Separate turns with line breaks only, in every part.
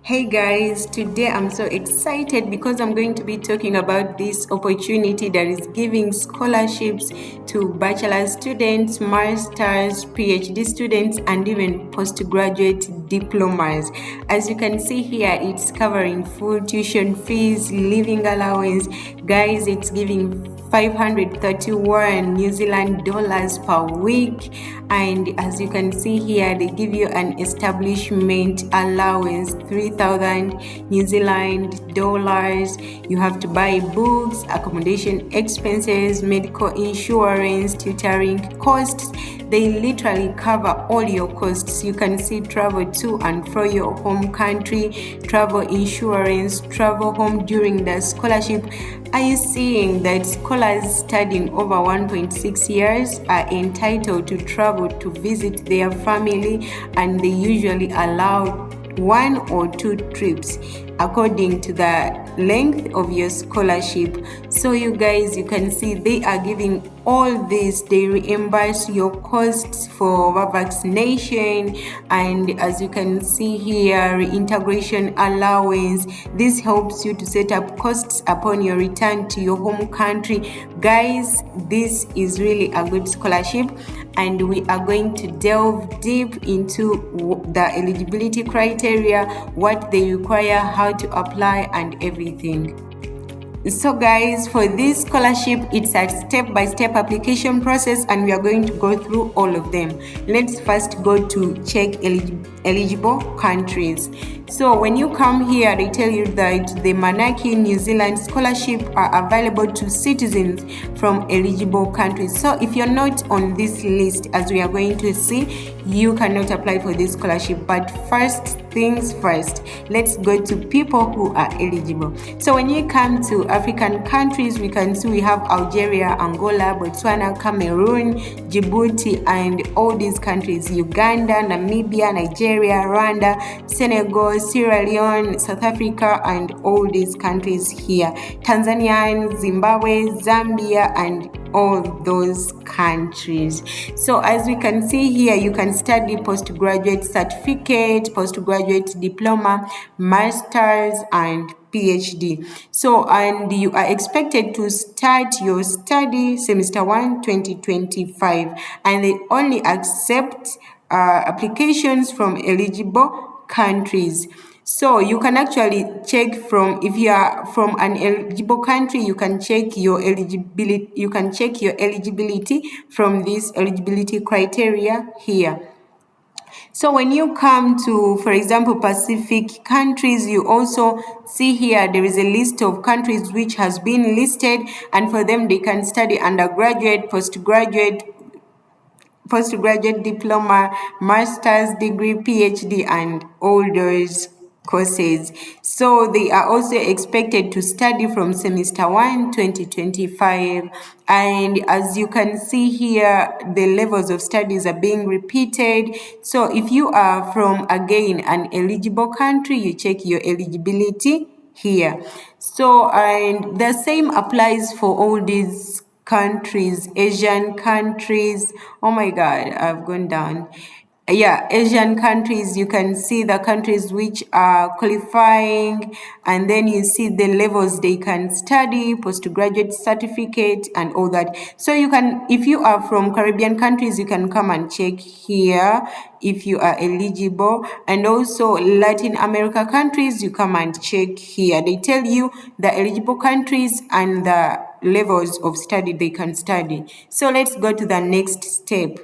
Hey guys, today I'm so excited because I'm going to be talking about this opportunity that is giving scholarships to bachelor students, masters, PhD students, and even postgraduate diplomas. As you can see here, it's covering food, tuition fees, living allowance. Guys, it's giving 531 New Zealand dollars per week, and as you can see here, they give you an establishment allowance 3,000 New Zealand dollars. You have to buy books, accommodation expenses, medical insurance, tutoring costs. They literally cover all your costs. You can see travel to and from your home country, travel insurance, travel home during the scholarship. Are you seeing that scholars studying over 1.6 years are entitled to travel to visit their family, and they usually allow 1 or 2 trips according to the length of your scholarship? So you guys, you can see they are giving all this. They reimburse your costs for vaccination, and as you can see here, reintegration allowance. This helps you to set up costs upon your return to your home country. Guys, this is really a good scholarship, and we are going to delve deep into the eligibility criteria, what they require, how to apply, and everything. So guys, for this scholarship, it's a step-by-step application process, and we are going to go through all of them. Let's first go to check eligible countries. So when you come here, they tell you that the Manaaki New Zealand Scholarship are available to citizens from eligible countries. So if you're not on this list, as we are going to see, you cannot apply for this scholarship. But first things first, let's go to people who are eligible. So when you come to African countries, we can see we have Algeria, Angola, Botswana, Cameroon, Djibouti, and all these countries: Uganda, Namibia, Nigeria, Rwanda, Senegal, Sierra Leone, South Africa, and all these countries here: Tanzania, Zimbabwe, Zambia, and all those countries. So as we can see here, you can study postgraduate certificate, postgraduate diploma, masters, and PhD. So, and you are expected to start your study semester 1 2025, and they only accept applications from eligible countries. So you can actually check from, if you are from an eligible country, you can check your eligibility. You can check your eligibility from this eligibility criteria here. So when you come to, for example, Pacific countries, you also see here there is a list of countries which has been listed, and for them they can study undergraduate, postgraduate diploma, master's degree, PhD, and all those courses. So they are also expected to study from semester 1 2025, and as you can see here, the levels of studies are being repeated. So if you are from, again, an eligible country, you check your eligibility here. So, and the same applies for all these countries, Asian countries. Oh my God, I've gone down. Yeah, Asian countries, you can see the countries which are qualifying, and then you see the levels they can study, postgraduate certificate, and all that. So you can, if you are from Caribbean countries, you can come and check here if you are eligible, and also Latin America countries, you come and check here. They tell you the eligible countries and the levels of study they can study. So let's go to the next step.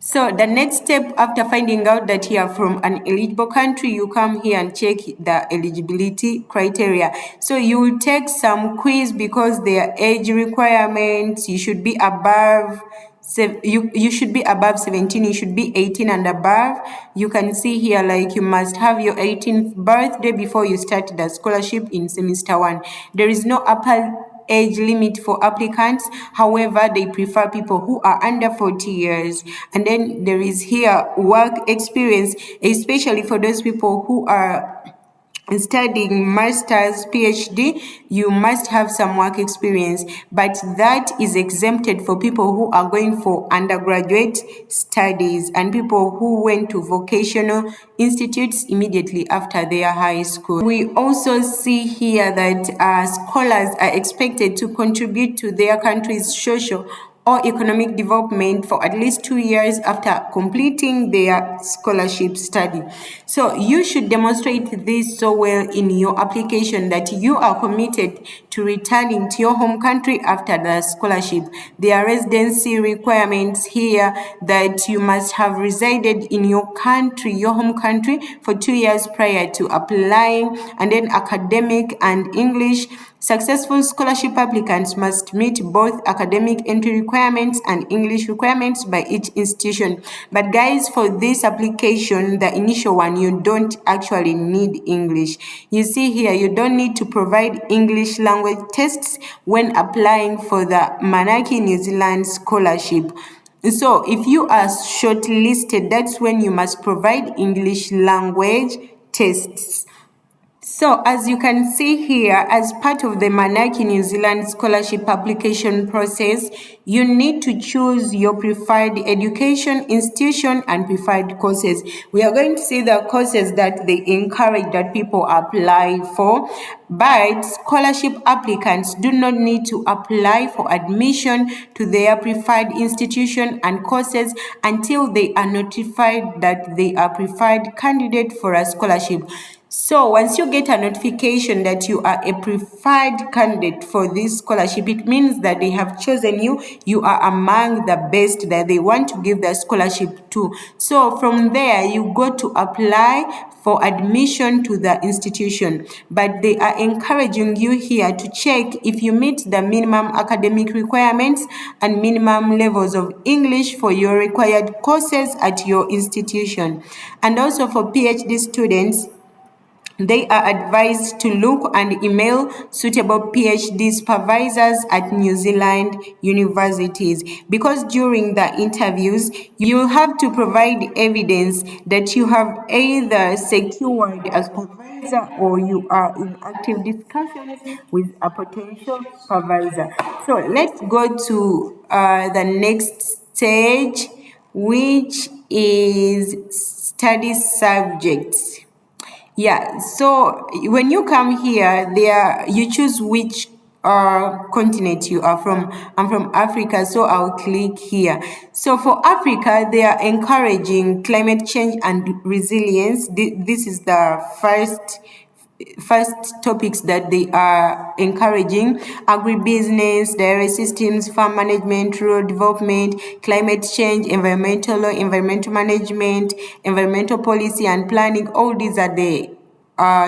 So the next step, after finding out that you are from an eligible country, you come here and check the eligibility criteria. So you will take some quiz because their age requirements, you should be above you should be above 17, you should be 18 and above. You can see here, like, you must have your 18th birthday before you start the scholarship in semester 1. There is no upper age limit for applicants. However, they prefer people who are under 40 years. And then there is here work experience, especially for those people who are studying master's, PhD, you must have some work experience, but that is exempted for people who are going for undergraduate studies and people who went to vocational institutes immediately after their high school. We also see here that scholars are expected to contribute to their country's social or economic development for at least 2 years after completing their scholarship study. So you should demonstrate this so well in your application that you are committed to returning to your home country after the scholarship. There are residency requirements here that you must have resided in your country, your home country, for 2 years prior to applying, and then academic and English. Successful scholarship applicants must meet both academic entry requirements and English requirements by each institution. But guys, for this application, the initial one, you don't actually need English. You see here, you don't need to provide English language tests when applying for the Manaaki New Zealand Scholarship. So if you are shortlisted, that's when you must provide English language tests. So as you can see here, as part of the Manaaki New Zealand Scholarship application process, you need to choose your preferred education institution and preferred courses. We are going to see the courses that they encourage that people apply for, but scholarship applicants do not need to apply for admission to their preferred institution and courses until they are notified that they are preferred candidate for a scholarship. So once you get a notification that you are a preferred candidate for this scholarship, it means that they have chosen you. You are among the best that they want to give the scholarship to. So from there, you go to apply for admission to the institution. But they are encouraging you here to check if you meet the minimum academic requirements and minimum levels of English for your required courses at your institution. And also for PhD students, they are advised to look and email suitable PhD supervisors at New Zealand universities, because during the interviews, you will have to provide evidence that you have either secured a supervisor or you are in active discussions with a potential supervisor. So let's go to the next stage, which is study subjects. Yeah, so when you come here, you choose which continent you are from. I'm from Africa, so I'll click here. So for Africa, they are encouraging climate change and resilience. This is the first topics that they are encouraging: agribusiness, dairy systems, farm management, rural development, climate change, environmental law, environmental management, environmental policy and planning. All these are the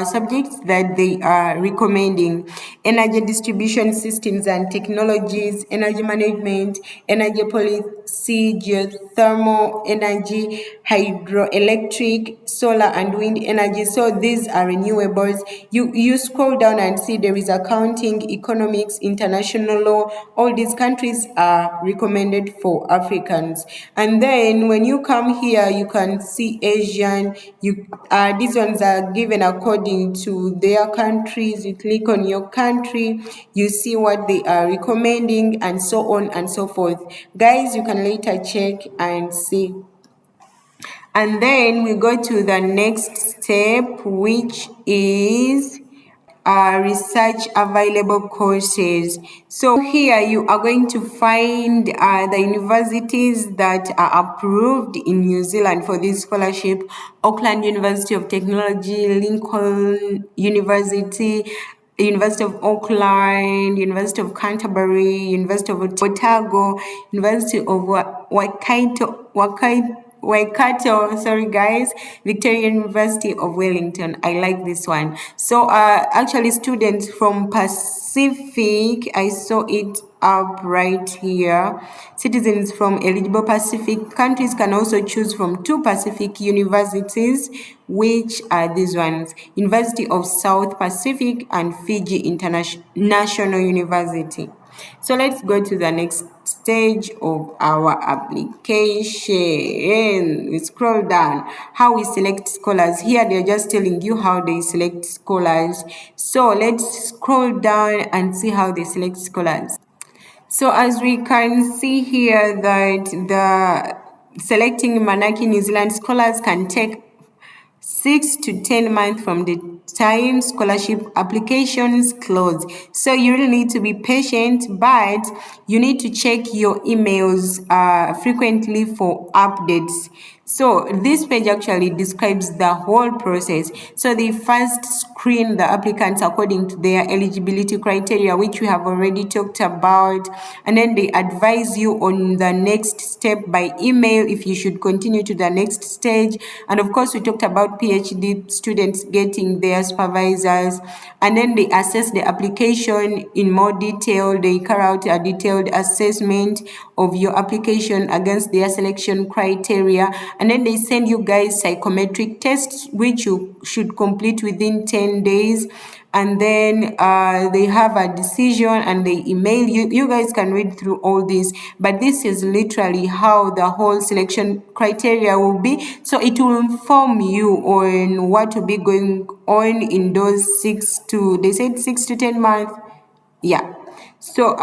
subjects that they are recommending: energy distribution systems and technologies, energy management, energy policy, geothermal energy, hydroelectric, solar and wind energy. So these are renewables. You scroll down and see there is accounting, economics, international law. All these countries are recommended for Africans. And then when you come here, you can see Asian. These ones are given according to their countries. You click on your country, you see what they are recommending, and so on and so forth. Guys, you can later check and see. And then we go to the next step, which is research available courses. So here you are going to find the universities that are approved in New Zealand for this scholarship: Auckland University of Technology, Lincoln University, University of Auckland, University of Canterbury, University of Otago, University of Waikato, sorry guys, Victoria University of Wellington. I like this one. So actually students from Pacific, I saw it up right here. Citizens from eligible Pacific countries can also choose from 2 Pacific universities, which are these ones: University of South Pacific and Fiji International University. So let's go to the next stage of our application. We scroll down. How we select scholars. Here they're just telling you how they select scholars. So let's scroll down and see how they select scholars. So as we can see here that the selecting Manaaki New Zealand scholars can take 6 to 10 months from the time scholarship applications close. So you really need to be patient, but you need to check your emails frequently for updates. So this page actually describes the whole process. So they first screen the applicants according to their eligibility criteria, which we have already talked about, and then they advise you on the next step by email if you should continue to the next stage. And of course, we talked about PhD students getting their supervisors, and then they assess the application in more detail. They carry out a detailed assessment of your application against their selection criteria, and then they send you guys psychometric tests which you should complete within 10 days, and then they have a decision and they email you. You guys can read through all this, but this is literally how the whole selection criteria will be. So it will inform you on what will be going on in those 6 to 10 months. Yeah. So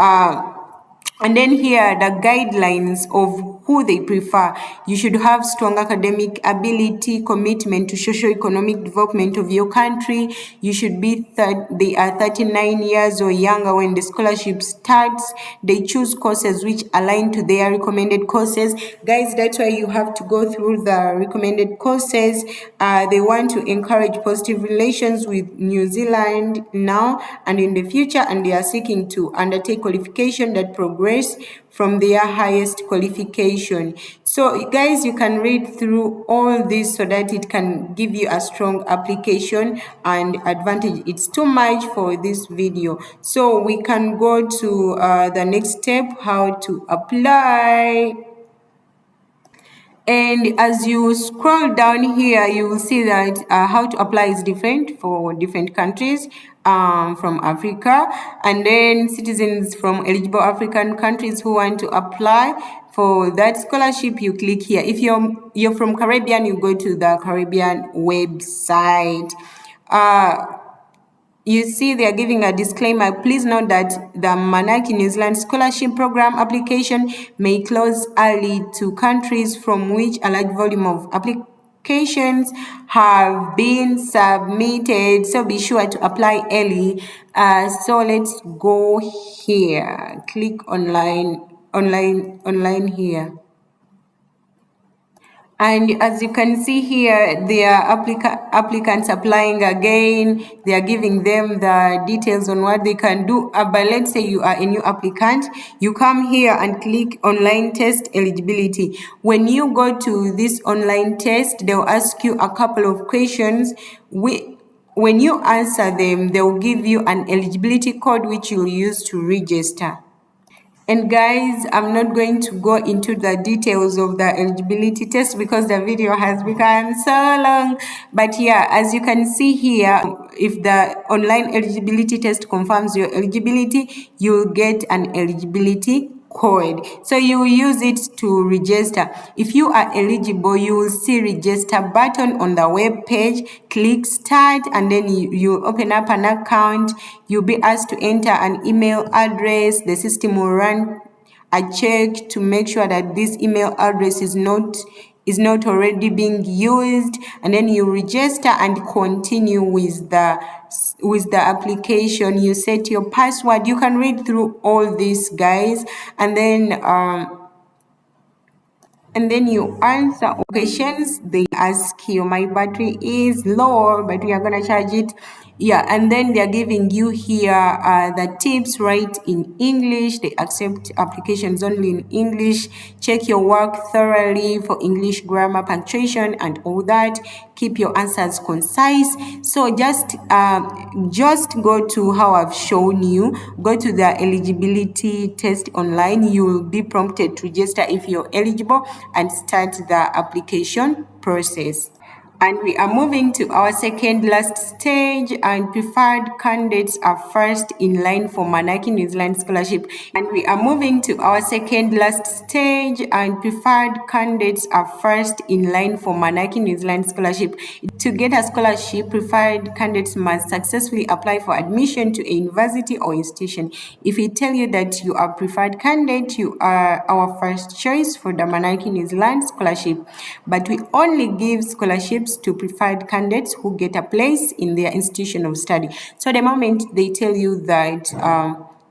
and then here the guidelines of who they prefer. You should have strong academic ability, commitment to socio-economic development of your country. You should be they are 39 years or younger when the scholarship starts. They choose courses which align to their recommended courses. Guys, that's why you have to go through the recommended courses. They want to encourage positive relations with New Zealand now and in the future, and they are seeking to undertake qualification that progress from their highest qualification. So guys, you can read through all this so that it can give you a strong application and advantage. It's too much for this video, so we can go to the next step, how to apply. And as you scroll down here, you will see that how to apply is different for different countries from Africa. And then citizens from eligible African countries who want to apply for that scholarship, you click here. If you're from Caribbean, you go to the Caribbean website. You see they are giving a disclaimer. Please note that the Manaaki New Zealand Scholarship Program application may close early to countries from which a large volume of applications have been submitted. So be sure to apply early. So let's go here. Click online here. And as you can see here, there are applicants applying again. They are giving them the details on what they can do. But let's say you are a new applicant. You come here and click online test eligibility. When you go to this online test, they'll ask you a couple of questions. When you answer them, they'll give you an eligibility code which you'll use to register. And guys, I'm not going to go into the details of the eligibility test because the video has become so long. But yeah, as you can see here, if the online eligibility test confirms your eligibility, you'll get an eligibility code. So you will use it to register. If you are eligible, you will see register button on the web page. Click start and then you open up an account. You'll be asked to enter an email address. The system will run a check to make sure that this email address is not already being used, and then you register and continue with the application. You set your password. You can read through all this, guys, and then you answer questions. They ask you, my battery is low, but we are gonna charge it. Yeah, and then they're giving you here the tips. Write in English. They accept applications only in English. Check your work thoroughly for English grammar, punctuation, and all that. Keep your answers concise. So just go to how I've shown you. Go to the eligibility test online. You will be prompted to register if you're eligible and start the application process. And we are moving to our second last stage, and preferred candidates are first in line for Manaaki New Zealand Scholarship. And we are moving to our second last stage, and preferred candidates are first in line for Manaaki New Zealand Scholarship. To get a scholarship, preferred candidates must successfully apply for admission to a university or institution. If we tell you that you are preferred candidate, you are our first choice for the Manaaki New Zealand Scholarship. But we only give scholarships to preferred candidates who get a place in their institution of study. So the moment they tell you that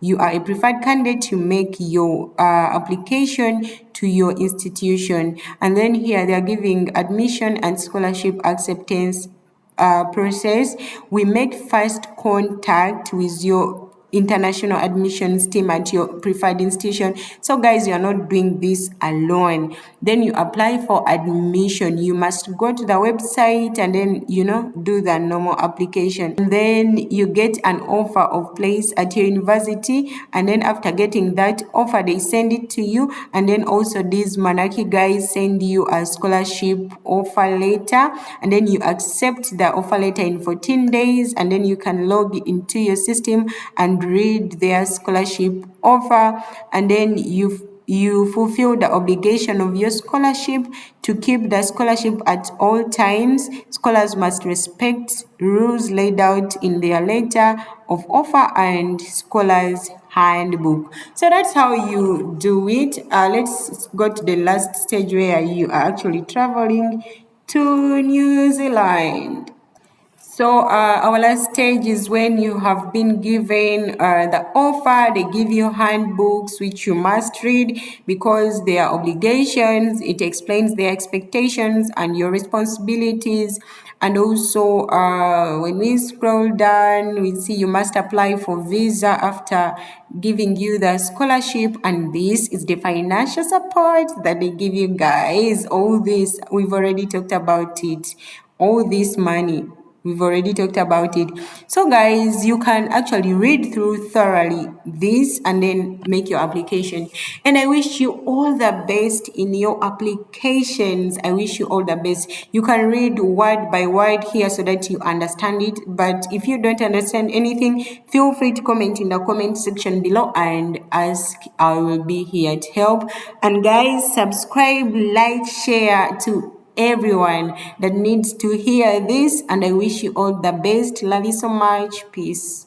you are a preferred candidate, you make your application to your institution, and then here they are giving admission and scholarship acceptance process. We make first contact with your international admissions team at your preferred institution. So guys, you are not doing this alone. Then you apply for admission. You must go to the website and then do the normal application, and then you get an offer of place at your university, and then after getting that offer they send it to you, and then also these Manaaki guys send you a scholarship offer letter, and then you accept the offer letter in 14 days, and then you can log into your system and read their scholarship offer, and then you fulfill the obligation of your scholarship to keep the scholarship at all times. Scholars must respect rules laid out in their letter of offer and scholars handbook. So that's how you do it. Let's go to the last stage where you are actually traveling to New Zealand. So our last stage is when you have been given the offer. They give you handbooks which you must read because they are obligations. It explains their expectations and your responsibilities. And also when we scroll down, we see you must apply for visa after giving you the scholarship, and this is the financial support that they give you guys. All this, we've already talked about it. All this money, we've already talked about it. So guys, you can actually read through thoroughly this and then make your application. And I wish you all the best in your applications. I wish you all the best. You can read word by word here so that you understand it. But if you don't understand anything, feel free to comment in the comment section below and ask. I will be here to help. And guys, subscribe, like, share to everyone that needs to hear this, and I wish you all the best. Love you so much. Peace.